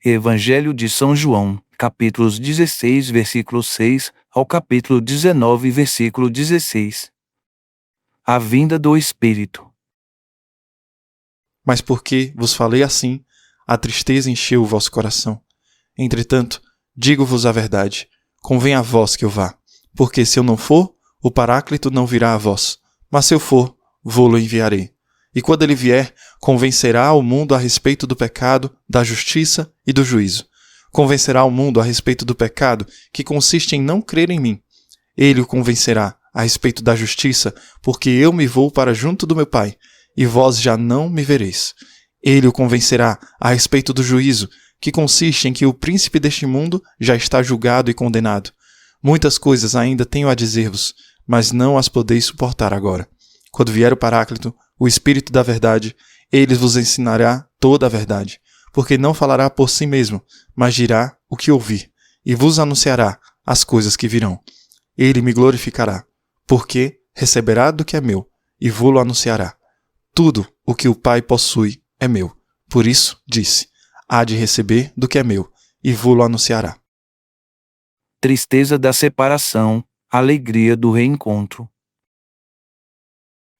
Evangelho de São João, capítulos 16, versículo 6 ao capítulo 19, versículo 16. A vinda do Espírito. Mas porque vos falei assim, a tristeza encheu o vosso coração. Entretanto, digo-vos a verdade, convém a vós que eu vá, porque se eu não for, o Paráclito não virá a vós, mas se eu for, vô-lo enviarei. E quando ele vier, convencerá o mundo a respeito do pecado, da justiça e do juízo. Convencerá o mundo a respeito do pecado, que consiste em não crer em mim. Ele o convencerá a respeito da justiça, porque eu me vou para junto do meu Pai, e vós já não me vereis. Ele o convencerá a respeito do juízo, que consiste em que o príncipe deste mundo já está julgado e condenado. Muitas coisas ainda tenho a dizer-vos, mas não as podeis suportar agora. Quando vier o Paráclito, o Espírito da verdade, ele vos ensinará toda a verdade, porque não falará por si mesmo, mas dirá o que ouvir, e vos anunciará as coisas que virão. Ele me glorificará, porque receberá do que é meu, e vô-lo anunciará. Tudo o que o Pai possui é meu. Por isso, disse, há de receber do que é meu, e vô-lo anunciará. Tristeza da separação, alegria do reencontro.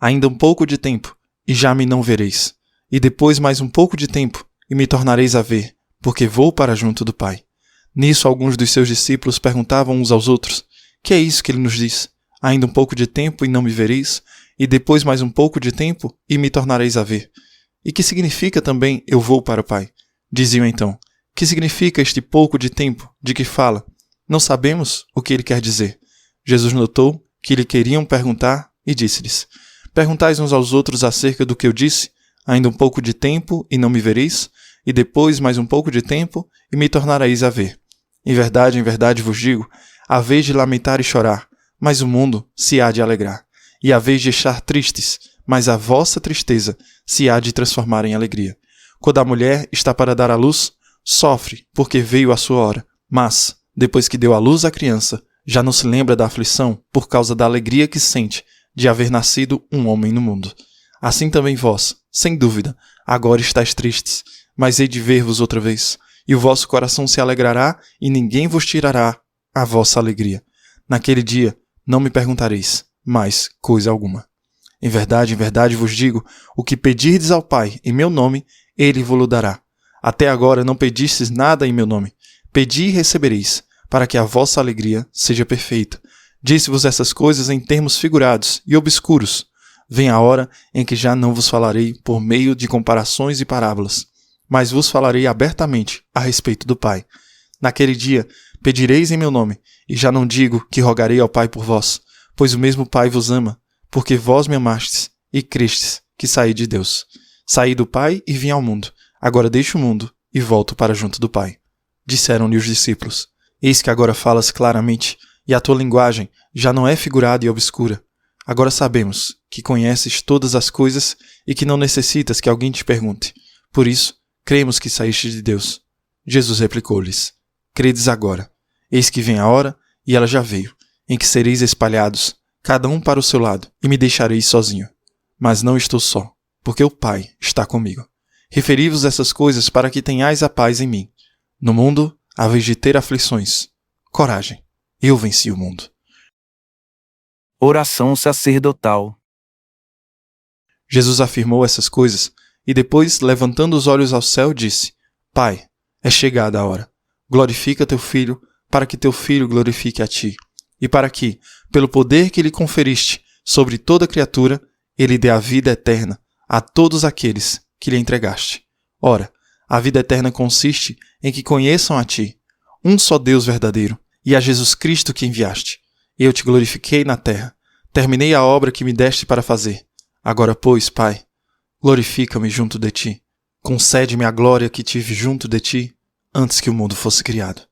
Ainda um pouco de tempo, e já me não vereis. E depois mais um pouco de tempo, e me tornareis a ver, porque vou para junto do Pai. Nisso alguns dos seus discípulos perguntavam uns aos outros, que é isso que ele nos diz? Ainda um pouco de tempo e não me vereis, e depois mais um pouco de tempo e me tornareis a ver. E que significa também eu vou para o Pai? Diziam então, que significa este pouco de tempo de que fala? Não sabemos o que ele quer dizer. Jesus notou que lhe queriam perguntar e disse-lhes, perguntais uns aos outros acerca do que eu disse, ainda um pouco de tempo e não me vereis, e depois mais um pouco de tempo e me tornareis a ver. Em verdade vos digo, há vez de lamentar e chorar, mas o mundo se há de alegrar. E há vez de estar tristes, mas a vossa tristeza se há de transformar em alegria. Quando a mulher está para dar à luz, sofre, porque veio a sua hora. Mas, depois que deu à luz a criança, já não se lembra da aflição por causa da alegria que sente de haver nascido um homem no mundo. Assim também vós, sem dúvida, agora estáis tristes, mas hei de ver-vos outra vez, e o vosso coração se alegrará, e ninguém vos tirará a vossa alegria. Naquele dia não me perguntareis mais coisa alguma. Em verdade vos digo, o que pedirdes ao Pai em meu nome, ele vo-lo dará. Até agora não pedistes nada em meu nome. Pedi e recebereis, para que a vossa alegria seja perfeita. Disse-vos essas coisas em termos figurados e obscuros. Vem a hora em que já não vos falarei por meio de comparações e parábolas, mas vos falarei abertamente a respeito do Pai. Naquele dia pedireis em meu nome, e já não digo que rogarei ao Pai por vós, pois o mesmo Pai vos ama, porque vós me amastes e crestes que saí de Deus. Saí do Pai e vim ao mundo. Agora deixo o mundo e volto para junto do Pai. Disseram-lhe os discípulos, eis que agora falas claramente, e a tua linguagem já não é figurada e obscura. Agora sabemos que conheces todas as coisas e que não necessitas que alguém te pergunte. Por isso, cremos que saíste de Deus. Jesus replicou-lhes, credes agora. Eis que vem a hora, e ela já veio, em que sereis espalhados, cada um para o seu lado, e me deixareis sozinho. Mas não estou só, porque o Pai está comigo. Referi-vos essas coisas para que tenhais a paz em mim. No mundo, haveis de ter aflições. Coragem, eu venci o mundo. Oração sacerdotal. Jesus afirmou essas coisas, e depois, levantando os olhos ao céu, disse, Pai, é chegada a hora. Glorifica teu Filho, para que teu Filho glorifique a ti, e para que, pelo poder que lhe conferiste sobre toda criatura, ele dê a vida eterna a todos aqueles que lhe entregaste. Ora, a vida eterna consiste em que conheçam a ti, um só Deus verdadeiro, e a Jesus Cristo que enviaste. Eu te glorifiquei na terra, terminei a obra que me deste para fazer. Agora, pois, Pai, glorifica-me junto de ti. Concede-me a glória que tive junto de ti antes que o mundo fosse criado.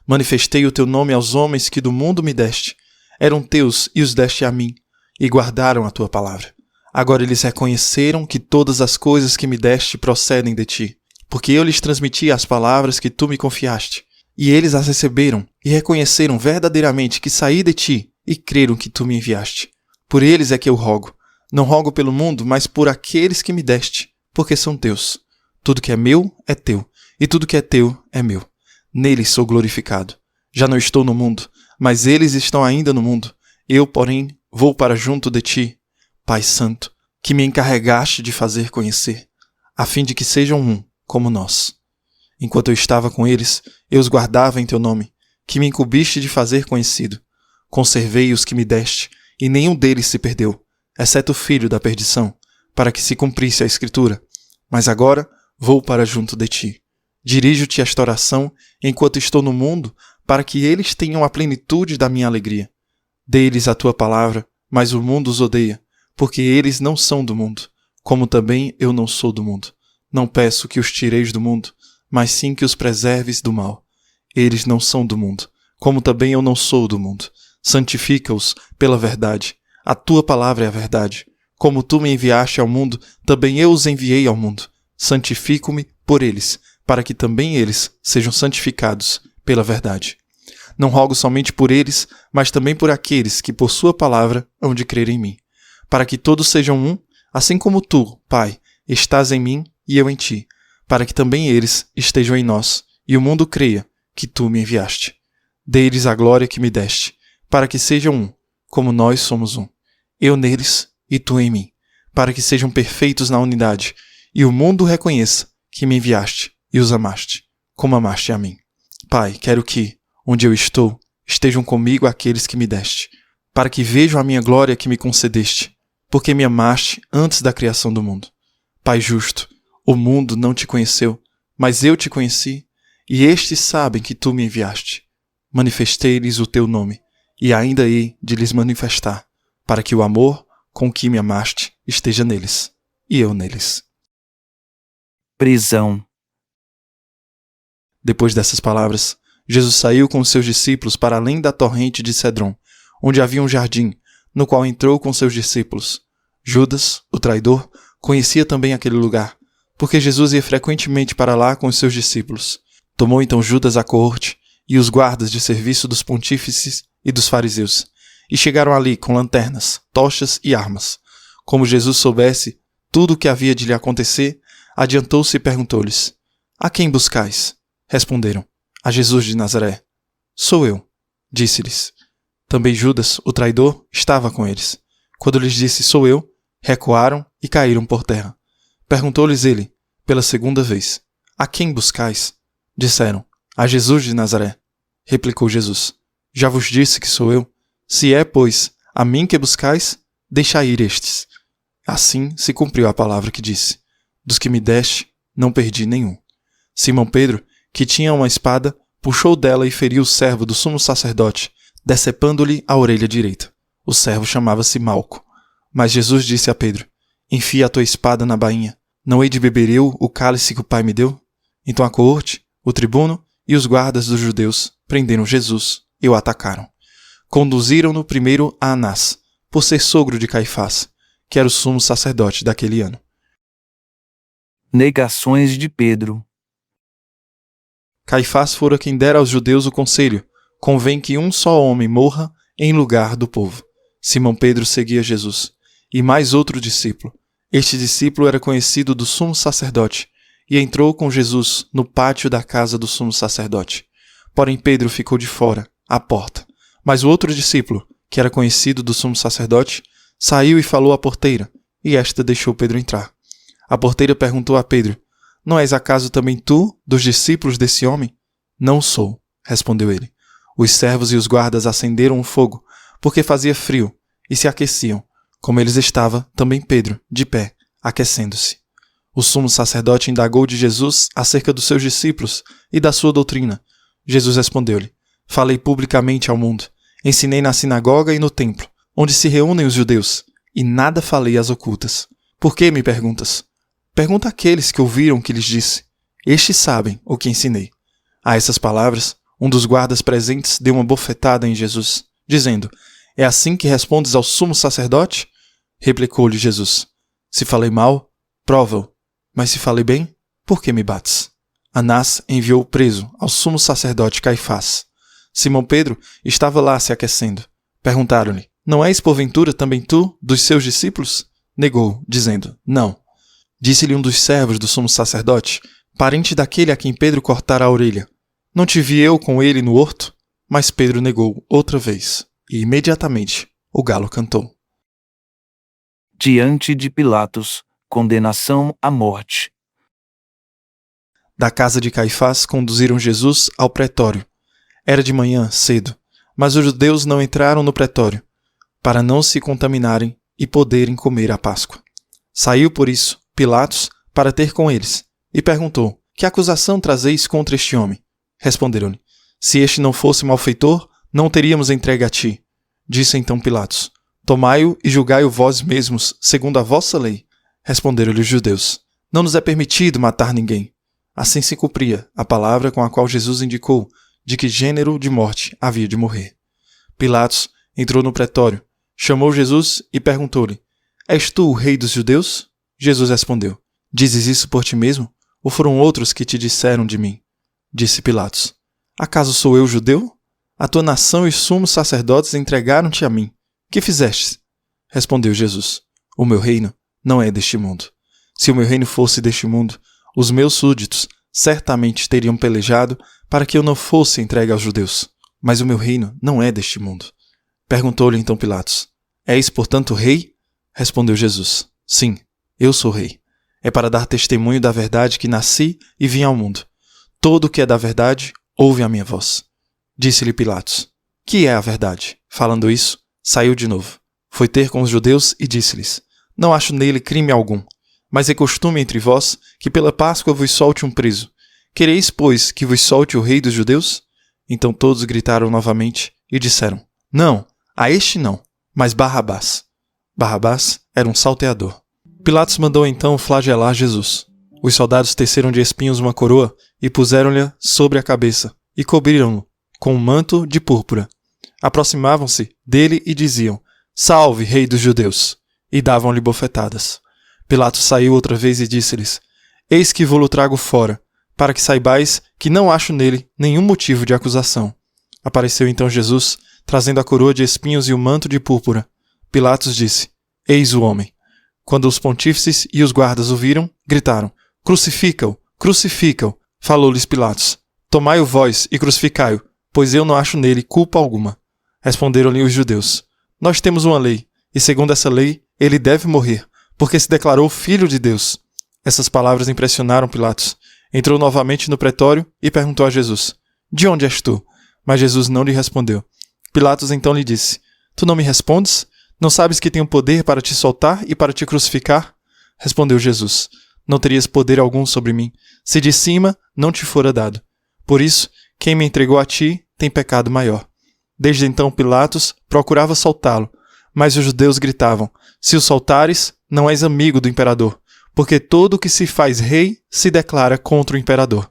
Manifestei o teu nome aos homens que do mundo me deste. Eram teus e os deste a mim, e guardaram a tua palavra. Agora eles reconheceram que todas as coisas que me deste procedem de ti, porque eu lhes transmiti as palavras que tu me confiaste. E eles as receberam e reconheceram verdadeiramente que saí de ti e creram que tu me enviaste. Por eles é que eu rogo. Não rogo pelo mundo, mas por aqueles que me deste, porque são teus. Tudo que é meu é teu, e tudo que é teu é meu. Neles sou glorificado. Já não estou no mundo, mas eles estão ainda no mundo. Eu, porém, vou para junto de ti, Pai Santo, que me encarregaste de fazer conhecer, a fim de que sejam um, como nós. Enquanto eu estava com eles, eu os guardava em teu nome, que me incumbiste de fazer conhecido. Conservei os que me deste, e nenhum deles se perdeu, exceto o filho da perdição, para que se cumprisse a Escritura. Mas agora vou para junto de ti. Dirijo-te esta oração enquanto estou no mundo, para que eles tenham a plenitude da minha alegria. Dê-lhes a tua palavra, mas o mundo os odeia, porque eles não são do mundo, como também eu não sou do mundo. Não peço que os tireis do mundo, mas sim que os preserves do mal. Eles não são do mundo, como também eu não sou do mundo. Santifica-os pela verdade. A tua palavra é a verdade. Como tu me enviaste ao mundo, também eu os enviei ao mundo. Santifico-me por eles, para que também eles sejam santificados pela verdade. Não rogo somente por eles, mas também por aqueles que por sua palavra hão de crer em mim, para que todos sejam um, assim como tu, Pai, estás em mim e eu em ti, para que também eles estejam em nós, e o mundo creia que tu me enviaste. Dê-lhes a glória que me deste, para que sejam um, como nós somos um, eu neles e tu em mim, para que sejam perfeitos na unidade, e o mundo reconheça que me enviaste e os amaste, como amaste a mim. Pai, quero que, onde eu estou, estejam comigo aqueles que me deste, para que vejam a minha glória que me concedeste, porque me amaste antes da criação do mundo. Pai justo, o mundo não te conheceu, mas eu te conheci, e estes sabem que tu me enviaste. Manifestei-lhes o teu nome, e ainda hei de lhes manifestar, para que o amor com que me amaste esteja neles, e eu neles. Prisão. Depois dessas palavras, Jesus saiu com os seus discípulos para além da torrente de Cedron, onde havia um jardim, no qual entrou com seus discípulos. Judas, o traidor, conhecia também aquele lugar, porque Jesus ia frequentemente para lá com os seus discípulos. Tomou então Judas a coorte e os guardas de serviço dos pontífices e dos fariseus, e chegaram ali com lanternas, tochas e armas. Como Jesus soubesse tudo o que havia de lhe acontecer, adiantou-se e perguntou-lhes: A quem buscais? Responderam: A Jesus de Nazaré. Sou eu, disse-lhes. Também Judas, o traidor, estava com eles. Quando lhes disse: Sou eu, recuaram e caíram por terra. Perguntou-lhes ele, pela segunda vez: A quem buscais? Disseram: A Jesus de Nazaré. Replicou Jesus: Já vos disse que sou eu. Se é, pois, a mim que buscais, deixai ir estes. Assim se cumpriu a palavra que disse: Dos que me deste, não perdi nenhum. Simão Pedro, que tinha uma espada, puxou dela e feriu o servo do sumo sacerdote, decepando-lhe a orelha direita. O servo chamava-se Malco. Mas Jesus disse a Pedro: Enfia a tua espada na bainha. Não hei de beber eu o cálice que o Pai me deu? Então a coorte, o tribuno e os guardas dos judeus prenderam Jesus e o atacaram. Conduziram-no primeiro a Anás, por ser sogro de Caifás, que era o sumo sacerdote daquele ano. Negações de Pedro. Caifás fora quem dera aos judeus o conselho: convém que um só homem morra em lugar do povo. Simão Pedro seguia Jesus, e mais outro discípulo. Este discípulo era conhecido do sumo sacerdote, e entrou com Jesus no pátio da casa do sumo sacerdote. Porém Pedro ficou de fora, à porta. Mas o outro discípulo, que era conhecido do sumo sacerdote, saiu e falou à porteira, e esta deixou Pedro entrar. A porteira perguntou a Pedro: Não és acaso também tu dos discípulos desse homem? Não sou, respondeu ele. Os servos e os guardas acenderam o fogo, porque fazia frio, e se aqueciam. Como eles estava, também Pedro, de pé, aquecendo-se. O sumo sacerdote indagou de Jesus acerca dos seus discípulos e da sua doutrina. Jesus respondeu-lhe: Falei publicamente ao mundo, ensinei na sinagoga e no templo, onde se reúnem os judeus, e nada falei às ocultas. Por que me perguntas? Pergunta àqueles que ouviram o que lhes disse. Estes sabem o que ensinei. A essas palavras, um dos guardas presentes deu uma bofetada em Jesus, dizendo: É assim que respondes ao sumo sacerdote? Replicou-lhe Jesus: Se falei mal, prova-o. Mas se falei bem, por que me bates? Anás enviou o preso ao sumo sacerdote Caifás. Simão Pedro estava lá se aquecendo. Perguntaram-lhe: Não és porventura também tu dos seus discípulos? Negou, dizendo: Não. Disse-lhe um dos servos do sumo sacerdote: parente daquele a quem Pedro cortara a orelha. Não te vi eu com ele no horto? Mas Pedro negou outra vez, e imediatamente o galo cantou. Diante de Pilatos, condenação à morte. Da casa de Caifás conduziram Jesus ao pretório. Era de manhã, cedo, mas os judeus não entraram no pretório, para não se contaminarem e poderem comer a Páscoa. Saiu, por isso, Pilatos para ter com eles, e perguntou: que acusação trazeis contra este homem? Responderam-lhe: se este não fosse malfeitor, não o teríamos entregue a ti. Disse então Pilatos: tomai-o e julgai-o vós mesmos, segundo a vossa lei. Responderam-lhe os judeus: não nos é permitido matar ninguém. Assim se cumpria a palavra com a qual Jesus indicou de que gênero de morte havia de morrer. Pilatos entrou no pretório, chamou Jesus e perguntou-lhe: és tu o rei dos judeus? Jesus respondeu: dizes isso por ti mesmo? Ou foram outros que te disseram de mim? Disse Pilatos: acaso sou eu judeu? A tua nação e os sumos sacerdotes entregaram-te a mim. Que fizestes? Respondeu Jesus: o meu reino não é deste mundo. Se o meu reino fosse deste mundo, os meus súditos certamente teriam pelejado para que eu não fosse entregue aos judeus. Mas o meu reino não é deste mundo. Perguntou-lhe então Pilatos: és, portanto, rei? Respondeu Jesus: sim, eu sou rei. É para dar testemunho da verdade que nasci e vim ao mundo. Todo o que é da verdade, ouve a minha voz. Disse-lhe Pilatos: que é a verdade? Falando isso, saiu de novo. Foi ter com os judeus e disse-lhes: não acho nele crime algum. Mas é costume entre vós que pela Páscoa vos solte um preso. Quereis, pois, que vos solte o rei dos judeus? Então todos gritaram novamente e disseram: não, a este não, mas Barrabás. Barrabás era um salteador. Pilatos mandou então flagelar Jesus. Os soldados teceram de espinhos uma coroa e puseram-lhe sobre a cabeça e cobriram-no com um manto de púrpura. Aproximavam-se dele e diziam: salve, rei dos judeus! E davam-lhe bofetadas. Pilatos saiu outra vez e disse-lhes: eis que vou-lo trago fora, para que saibais que não acho nele nenhum motivo de acusação. Apareceu então Jesus, trazendo a coroa de espinhos e o manto de púrpura. Pilatos disse: eis o homem. Quando os pontífices e os guardas o viram, gritaram: crucifica-o, crucifica-o. Falou-lhes Pilatos: tomai-o vós e crucificai-o, pois eu não acho nele culpa alguma. Responderam-lhe os judeus: nós temos uma lei, e segundo essa lei ele deve morrer, porque se declarou filho de Deus. Essas palavras impressionaram Pilatos. Entrou novamente no pretório e perguntou a Jesus: de onde és tu? Mas Jesus não lhe respondeu. Pilatos então lhe disse: tu não me respondes? Não sabes que tenho poder para te soltar e para te crucificar? Respondeu Jesus: não terias poder algum sobre mim, se de cima não te fora dado. Por isso, quem me entregou a ti tem pecado maior. Desde então Pilatos procurava soltá-lo, mas os judeus gritavam: se o soltares, não és amigo do imperador, porque todo o que se faz rei se declara contra o imperador.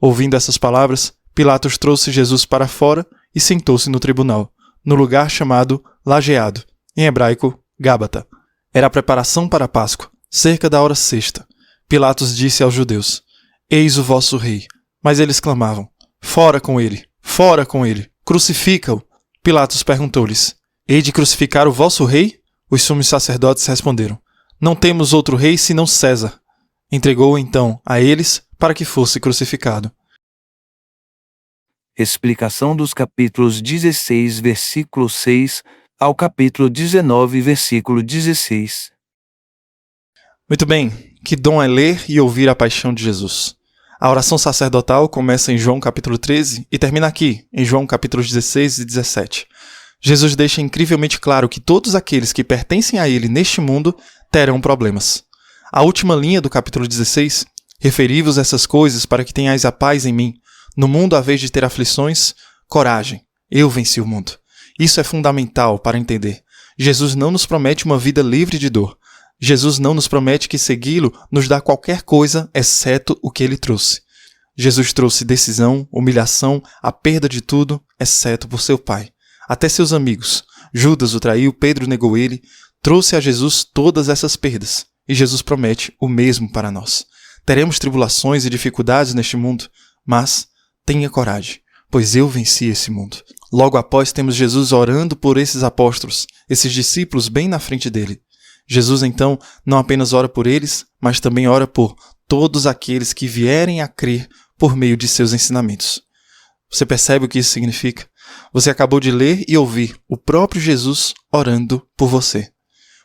Ouvindo essas palavras, Pilatos trouxe Jesus para fora e sentou-se no tribunal, no lugar chamado Lajeado, em hebraico, Gábata. Era a preparação para a Páscoa, cerca da hora sexta. Pilatos disse aos judeus: eis o vosso rei. Mas eles clamavam: fora com ele, crucifica-o. Pilatos perguntou-lhes: hei de crucificar o vosso rei? Os sumos sacerdotes responderam: não temos outro rei senão César. Entregou-o então a eles para que fosse crucificado. Explicação dos capítulos 16, versículo 6 ao capítulo 19, versículo 16. Muito bem, que dom é ler e ouvir a paixão de Jesus. A oração sacerdotal começa em João capítulo 13 e termina aqui, em João capítulos 16 e 17. Jesus deixa incrivelmente claro que todos aqueles que pertencem a ele neste mundo terão problemas. A última linha do capítulo 16: referi-vos essas coisas para que tenhais a paz em mim. No mundo, à vez de ter aflições, coragem, eu venci o mundo. Isso é fundamental para entender. Jesus não nos promete uma vida livre de dor. Jesus não nos promete que segui-lo nos dá qualquer coisa, exceto o que ele trouxe. Jesus trouxe decisão, humilhação, a perda de tudo, exceto por seu Pai. Até seus amigos. Judas o traiu, Pedro negou ele. Trouxe a Jesus todas essas perdas. E Jesus promete o mesmo para nós. Teremos tribulações e dificuldades neste mundo, mas tenha coragem, pois eu venci esse mundo. Logo após temos Jesus orando por esses apóstolos, esses discípulos bem na frente dele. Jesus então não apenas ora por eles, mas também ora por todos aqueles que vierem a crer por meio de seus ensinamentos. Você percebe o que isso significa? Você acabou de ler e ouvir o próprio Jesus orando por você.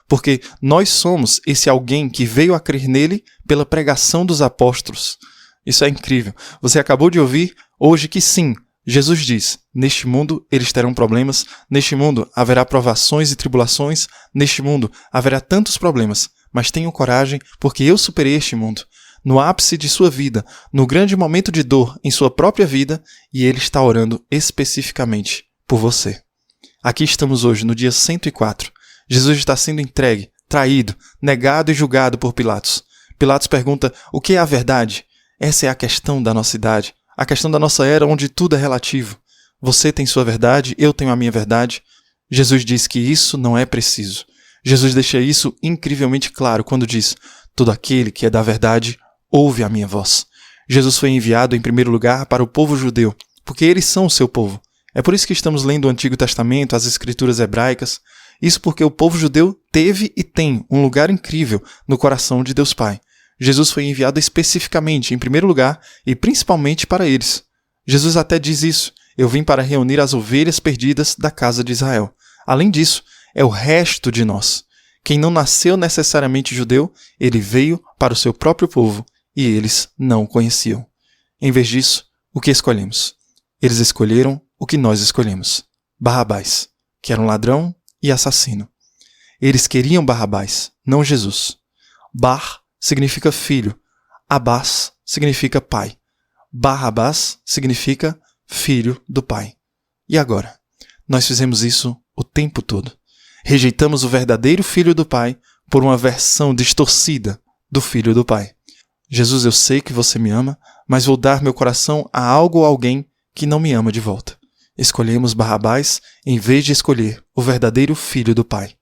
Porque nós somos esse alguém que veio a crer nele pela pregação dos apóstolos. Isso é incrível. Você acabou de ouvir hoje que sim, Jesus diz, neste mundo eles terão problemas, neste mundo haverá provações e tribulações, neste mundo haverá tantos problemas, mas tenham coragem porque eu superei este mundo. No ápice de sua vida, no grande momento de dor em sua própria vida, e Ele está orando especificamente por você. Aqui estamos hoje, no dia 104. Jesus está sendo entregue, traído, negado e julgado por Pilatos. Pilatos pergunta, o que é a verdade? Essa é a questão da nossa idade, a questão da nossa era onde tudo é relativo. Você tem sua verdade, eu tenho a minha verdade. Jesus diz que isso não é preciso. Jesus deixa isso incrivelmente claro quando diz, todo aquele que é da verdade, ouve a minha voz. Jesus foi enviado em primeiro lugar para o povo judeu, porque eles são o seu povo. É por isso que estamos lendo o Antigo Testamento, as Escrituras hebraicas. Isso porque o povo judeu teve e tem um lugar incrível no coração de Deus Pai. Jesus foi enviado especificamente, em primeiro lugar, e principalmente para eles. Jesus até diz isso, eu vim para reunir as ovelhas perdidas da casa de Israel. Além disso, é o resto de nós. Quem não nasceu necessariamente judeu, ele veio para o seu próprio povo, e eles não o conheciam. Em vez disso, o que escolhemos? Eles escolheram o que nós escolhemos. Barrabás, que era um ladrão e assassino. Eles queriam Barrabás, não Jesus. Bar significa filho. Abás significa pai. Barrabás significa filho do pai. E agora? Nós fizemos isso o tempo todo. Rejeitamos o verdadeiro filho do pai por uma versão distorcida do filho do pai. Jesus, eu sei que você me ama, mas vou dar meu coração a algo ou alguém que não me ama de volta. Escolhemos Barrabás em vez de escolher o verdadeiro filho do pai.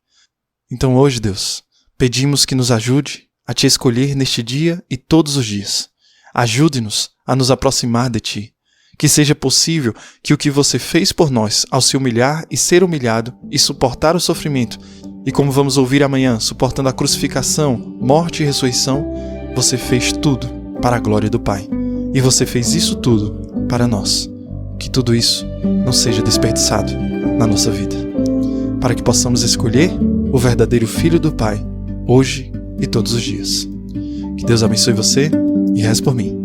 Então hoje, Deus, pedimos que nos ajude a te escolher neste dia e todos os dias. Ajude-nos a nos aproximar de ti. Que seja possível que o que você fez por nós ao se humilhar e ser humilhado e suportar o sofrimento, e como vamos ouvir amanhã, suportando a crucificação, morte e ressurreição, você fez tudo para a glória do Pai. E você fez isso tudo para nós. Que tudo isso não seja desperdiçado na nossa vida. Para que possamos escolher o verdadeiro Filho do Pai, hoje e todos os dias. Que Deus abençoe você e reze por mim.